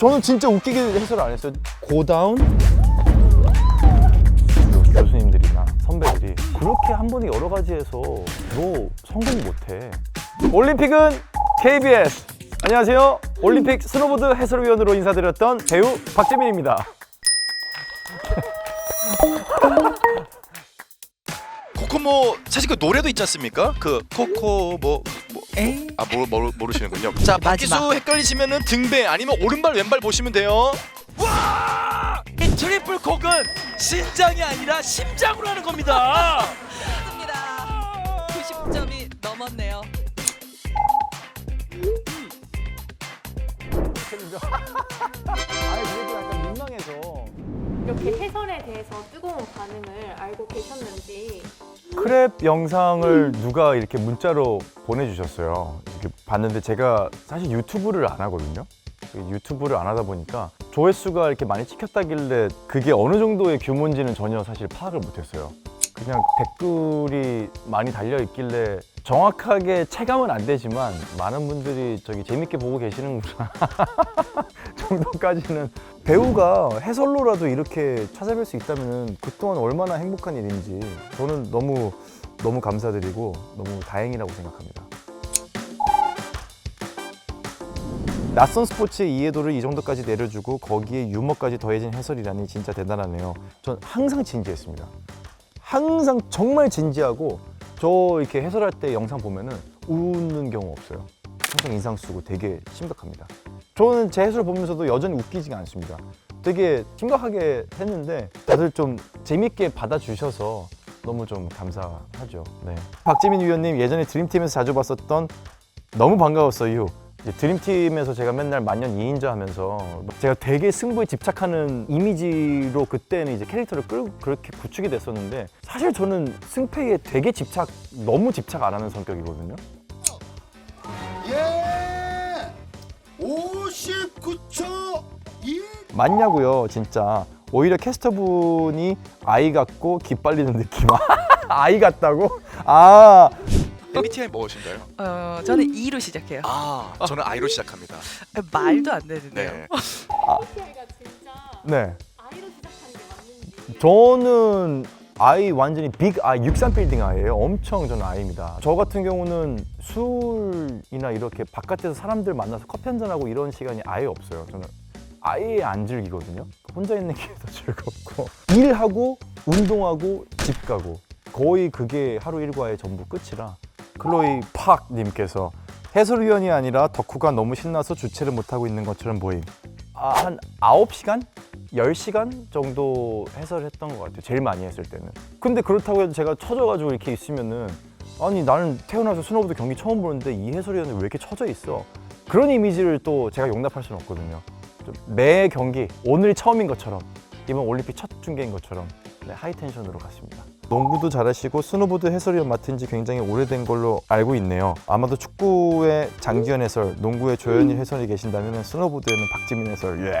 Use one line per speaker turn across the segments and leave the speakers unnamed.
저는 진짜 웃기게 해설을 안 했어요. 고다운 교수님들이나 선배들이 그렇게 한 번에 여러 가지 해서 너 성공 못해. 올림픽은 KBS. 안녕하세요. 올림픽 스노보드 해설위원으로 인사드렸던 배우 박재민입니다.
코코 사실 그 노래도 있지 않습니까? 그 코코
에이?
모르시는군요. 자, 박기수 헷갈리시면은 등배 아니면 오른발 왼발 보시면 돼요.
와! 이 트리플 콕은 신장이 아니라 심장으로 하는 겁니다.
맞습니다. 90점이 넘었네요.
아니 그래도 약간 민망해서.
이렇게 해설에 대해서 뜨거운 반응을 알고 계셨는지.
크랩 영상을 누가 이렇게 문자로 보내주셨어요. 이렇게 봤는데 제가 사실 유튜브를 안 하거든요. 유튜브를 안 하다 보니까 조회수가 이렇게 많이 찍혔다길래 그게 어느 정도의 규모인지는 전혀 사실 파악을 못했어요. 그냥 댓글이 많이 달려있길래 정확하게 체감은 안 되지만 많은 분들이 저기 재밌게 보고 계시는구나 정도까지는. 배우가 해설로라도 이렇게 찾아뵐 수 있다면 그동안 얼마나 행복한 일인지 저는 너무 감사드리고 너무 다행이라고 생각합니다. 낯선 스포츠의 이해도를 이 정도까지 내려주고 거기에 유머까지 더해진 해설이라니 진짜 대단하네요. 전 항상 진지했습니다. 항상 정말 진지하고 저 이렇게 해설할 때 영상 보면은 웃는 경우 없어요. 항상 인상 쓰고 되게 심각합니다. 저는 제 해설 보면서도 여전히 웃기지가 않습니다. 되게 심각하게 했는데 다들 좀 재밌게 받아주셔서 너무 좀 감사하죠. 네. 박재민 위원님 예전에 드림팀에서 자주 봤었던 너무 반가웠어요. 드림팀에서 제가 맨날 만년 2인자 하면서 제가 되게 승부에 집착하는 이미지로 그때는 이제 캐릭터를 그렇게 구축이 됐었는데 사실 저는 승패에 되게 너무 집착 안 하는 성격이거든요.
예! 59초 1.
맞냐고요, 진짜. 오히려 캐스터분이 아이 같고 기빨리는 느낌. 아이 같다고? 아,
MBTI 무엇인가요?
저는 2로 시작해요.
저는 I로 시작합니다.
말도 안 되는데요.
네.
MBTI가 진짜
네.
아이로 시작하는 게 맞는지.
저는 아이 완전히 빅 아이, 63 빌딩 아이예요. 엄청 저는 아이입니다. 저 같은 경우는 술이나 이렇게 바깥에서 사람들 만나서 커피 한잔하고 이런 시간이 아예 없어요. 저는 아예 안 즐기거든요. 혼자 있는 게 더 즐겁고 일하고 운동하고 집 가고 거의 그게 하루 일과의 전부 끝이라. 클로이 팍 님께서 해설위원이 아니라 덕후가 너무 신나서 주체를 못하고 있는 것처럼 보임. 한 9시간? 10시간 정도 해설했던 것 같아요. 제일 많이 했을 때는. 근데 그렇다고 해도 제가 처져가지고 이렇게 있으면은 아니 나는 태어나서 스노보드 경기 처음 보는데 이 해설위원은 왜 이렇게 처져 있어? 그런 이미지를 또 제가 용납할 수는 없거든요. 매 경기 오늘이 처음인 것처럼 이번 올림픽 첫 중계인 것처럼 하이텐션으로 갔습니다. 농구도 잘하시고 스노보드 해설위원 맡은 지 굉장히 오래된 걸로 알고 있네요. 아마도 축구의 장지현 해설, 농구의 조현일 해설이 계신다면 스노보드에는 박지민 해설.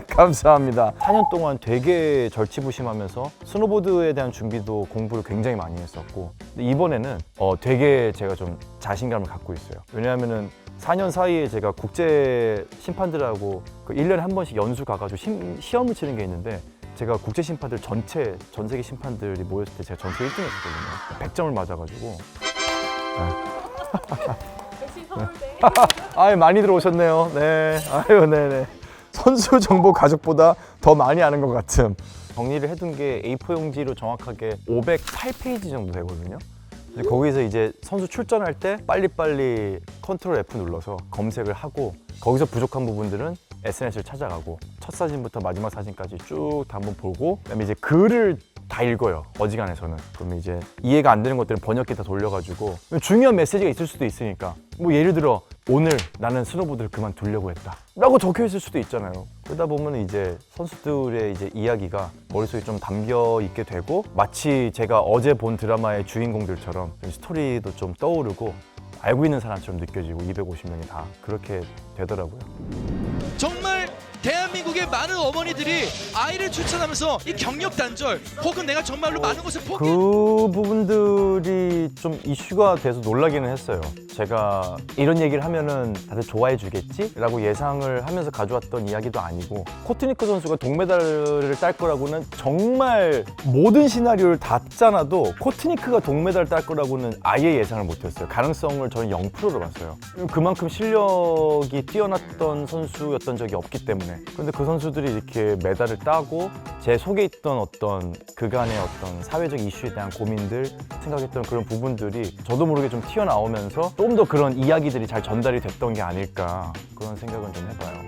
감사합니다. 4년 동안 되게 절치부심하면서 스노보드에 대한 준비도 공부를 굉장히 많이 했었고 이번에는 되게 제가 좀 자신감을 갖고 있어요. 왜냐하면은 4년 사이에 제가 국제 심판들하고 1년에 한 번씩 연수 가가지고 시험을 치는 게 있는데 제가 국제 심판들 전 세계 심판들이 모였을 때 제가 전체 1등했었거든요. 100점을 맞아가지고.
역시 서울대.
아유, 많이 들어오셨네요. 네. 아유, 네네. 선수 정보 가족보다 더 많이 아는 것 같음. 정리를 해둔 게 A4 용지로 정확하게 508페이지 정도 되거든요. 근데 거기서 이제 선수 출전할 때 빨리빨리 컨트롤 F 눌러서 검색을 하고 거기서 부족한 부분들은 SNS를 찾아가고 첫 사진부터 마지막 사진까지 쭉 다 한번 보고 그다음에 이제 글을 다 읽어요. 어지간해서는. 그러면 이제 이해가 안 되는 것들은 번역기 다 돌려가지고 중요한 메시지가 있을 수도 있으니까 뭐 예를 들어 오늘 나는 스노보드를 그만두려고 했다 라고 적혀 있을 수도 있잖아요. 그러다 보면 이제 선수들의 이제 이야기가 머릿속에 좀 담겨 있게 되고 마치 제가 어제 본 드라마의 주인공들처럼 스토리도 좀 떠오르고 알고 있는 사람처럼 느껴지고 250명이 다 그렇게 되더라고요.
정말 대한민국의 많은 어머니들이 아이를 출산하면서 이 경력 단절 혹은 내가 정말로 많은 것을 포기.
그 부분들이 좀 이슈가 돼서 놀라기는 했어요. 제가 이런 얘기를 하면은 다들 좋아해 주겠지? 라고 예상을 하면서 가져왔던 이야기도 아니고 코트니크 선수가 동메달을 딸 거라고는 정말 모든 시나리오를 다 짜놔도 코트니크가 동메달을 딸 거라고는 아예 예상을 못했어요. 가능성을 저는 0%로 봤어요. 그만큼 실력이 뛰어났던 선수였던 적이 없기 때문에. 근데 그 선수들이 이렇게 메달을 따고 제 속에 있던 어떤 그간의 어떤 사회적 이슈에 대한 고민들, 생각했던 그런 부분들이 저도 모르게 좀 튀어나오면서 좀 더 그런 이야기들이 잘 전달이 됐던 게 아닐까 그런 생각은 좀 해봐요.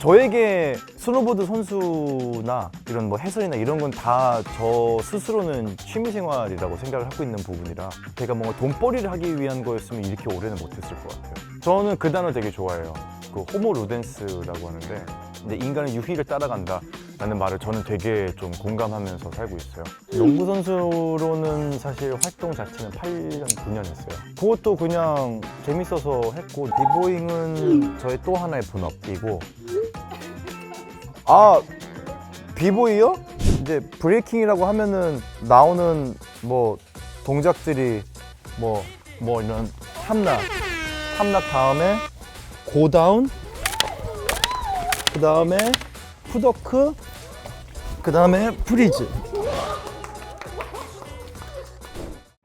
저에게 스노보드 선수나 이런 뭐 해설이나 이런 건 다 저 스스로는 취미생활이라고 생각을 하고 있는 부분이라 제가 뭔가 돈벌이를 하기 위한 거였으면 이렇게 오래는 못했을 것 같아요. 저는 그 단어 되게 좋아해요. 그 호모 루덴스라고 하는데 이제 인간의 유희를 따라간다 라는 말을 저는 되게 좀 공감하면서 살고 있어요. 농구 선수로는 사실 활동 자체는 8년, 9년 했어요. 그것도 그냥 재밌어서 했고 비보잉은 저의 또 하나의 본업이고 아, 비보이요? 이제 브레이킹이라고 하면은 나오는 뭐 동작들이 뭐 이런 함락 다음에 고다운, 그 다음에 푸더크, 그 다음에 프리즈.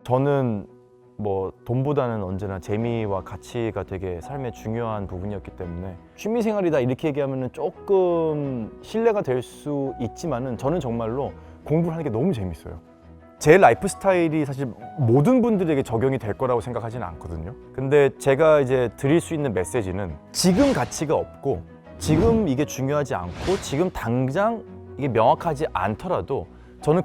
저는 뭐 돈보다는 언제나 재미와 가치가 되게 삶의 중요한 부분이었기 때문에 취미생활이다 이렇게 얘기하면 조금 신뢰가 될 수 있지만은 저는 정말로 공부를 하는 게 너무 재밌어요. 제 라이프 스타일이 사실 모든 분들에게 적용이 될 거라고 생각하지는 않거든요. 근데 제가 이제 드릴 수 있는 메시지는 지금 가치가 없고 지금 이게 중요하지 않고 지금 당장 이게 명확하지 않더라도 저는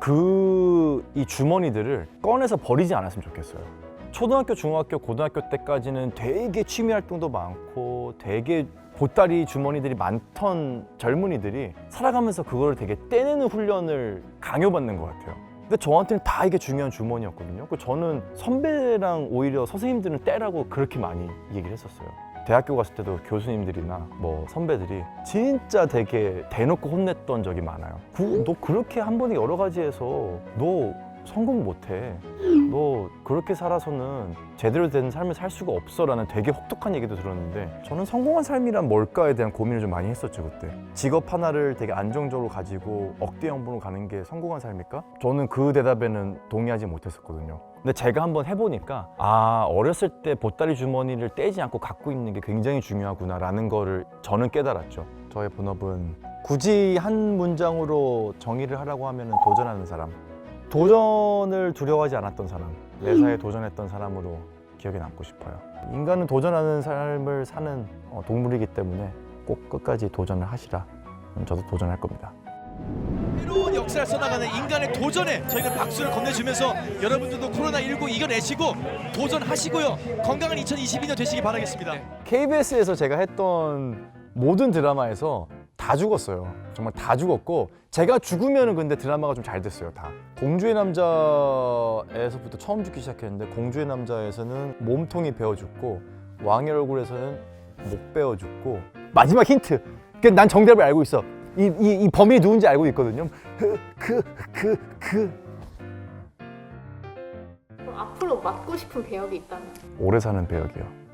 이 주머니들을 꺼내서 버리지 않았으면 좋겠어요. 초등학교, 중학교, 고등학교 때까지는 되게 취미 활동도 많고 되게 보따리 주머니들이 많던 젊은이들이 살아가면서 그걸 되게 떼내는 훈련을 강요받는 것 같아요. 근데 저한테는 다 이게 중요한 주머니였거든요. 저는 선배랑 오히려 선생님들은 떼라고 그렇게 많이 얘기를 했었어요. 대학교 갔을 때도 교수님들이나 뭐 선배들이 진짜 되게 대놓고 혼냈던 적이 많아요. 너 그렇게 한 번에 여러 가지 해서 너 성공 못해. 너 그렇게 살아서는 제대로 된 삶을 살 수가 없어 라는 되게 혹독한 얘기도 들었는데 저는 성공한 삶이란 뭘까에 대한 고민을 좀 많이 했었죠 그때. 직업 하나를 되게 안정적으로 가지고 억대 연봉으로 가는 게 성공한 삶일까? 저는 그 대답에는 동의하지 못했었거든요. 근데 제가 한번 해보니까 어렸을 때 보따리 주머니를 떼지 않고 갖고 있는 게 굉장히 중요하구나 라는 거를 저는 깨달았죠. 저의 본업은 굳이 한 문장으로 정의를 하라고 하면 도전하는 사람, 도전을 두려워하지 않았던 사람, 매사에 도전했던 사람으로 기억에 남고 싶어요. 인간은 도전하는 삶을 사는 동물이기 때문에 꼭 끝까지 도전을 하시라. 저도 도전할 겁니다.
새로운 역사를 써나가는 인간의 도전에 저희는 박수를 건네주면서 여러분들도 코로나19 이겨내시고 도전하시고요. 건강한 2022년 되시기 바라겠습니다.
KBS에서 제가 했던 모든 드라마에서 다 죽었어요. 정말 다 죽었고 제가 죽으면은 근데 드라마가 좀 잘 됐어요. 다. 공주의 남자에서부터 처음 죽기 시작했는데 공주의 남자에서는 몸통이 베어 죽고 왕의 얼굴에서는 목 베어 죽고 마지막 힌트. 난 정답을 알고 있어. 이 범인이 누군지 알고 있거든요.
그럼 앞으로 맡고 싶은 배역이 있다면?
오래 사는 배역이요.